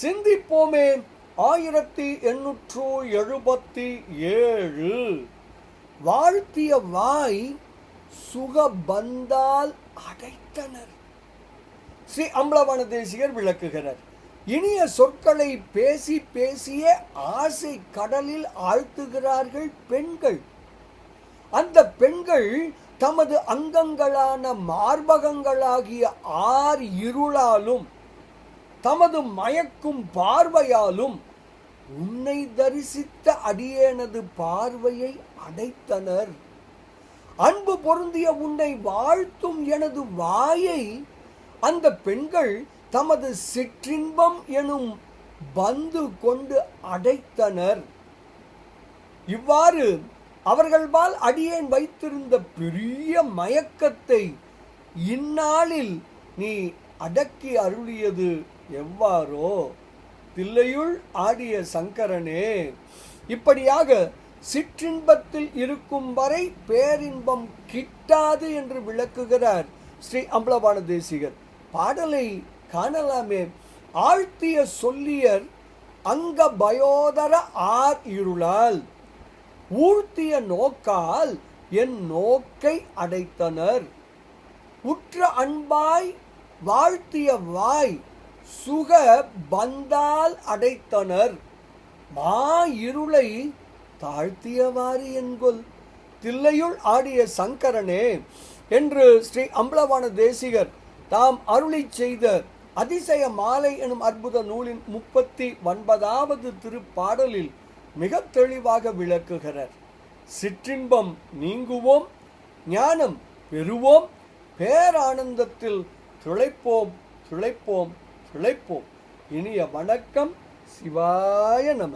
சிந்திப்போமே. 1877 வாழ்த்திய வாய் சுகபந்தால் அடைத்தனர். ஸ்ரீ அம்பலவான தேசிகர் விளக்குகிறார். இனிய சொற்களை பேசி பேசியே ஆசை கடலில் ஆழ்த்துகிறார்கள் பெண்கள். அந்த பெண்கள் தமது அங்கங்களான மார்பகங்களாகிய இருளாலும் தமது மயக்கும் பார்வையாலும் உன்னை தரிசித்த அடியேனது பார்வையை அடைத்தனர். அன்பு பொருந்திய உன்னை வாழ்த்தும் எனது வாயை அந்த பெண்கள் தமது சிற்றின்பம் எனும் பந்து கொண்டு அடைத்தனர். இவ்வாறு அவர்கள்பால் அடியேன் வைத்திருந்த பெரிய மயக்கத்தை இந்நாளில் நீ அடக்கி அருளியது எவ்வாறோ தில்லையுள் ஆடிய சங்கரனே. இப்படியாக சிற்றின்பத்தில் இருக்கும் வரை பேரின்பம் கிட்டாது என்று விளக்குகிறார் ஸ்ரீ அம்பலவான தேசிகர். பாடலை காணலாமே. ஆழ்த்திய சொல்லியர் அங்க பயோதர இருளால் ஊழ்த்திய நோக்கால் என் நோக்கை அடைத்தனர். உற்ற அன்பாய் வாழ்த்திய வாய் சுக பந்தால் அடைத்தனர். இருளை தாழ்த்தியவாறு என்கொல் தில்லையுள் ஆடிய சங்கரனே என்று ஸ்ரீ அம்பலவான தேசிகர் தாம் அருளி செய்த அதிசய மாலை எனும் அற்புத நூலின் 39வது திருப்பாடலில் மிக தெளிவாக விளக்குகிறார். சிற்றின்பம் நீங்குவோம், ஞானம் பெறுவோம், பேரானந்தத்தில் திளைப்போம் திளைப்போம் திளைப்போம். இனிய வணக்கம். சிவாய நம.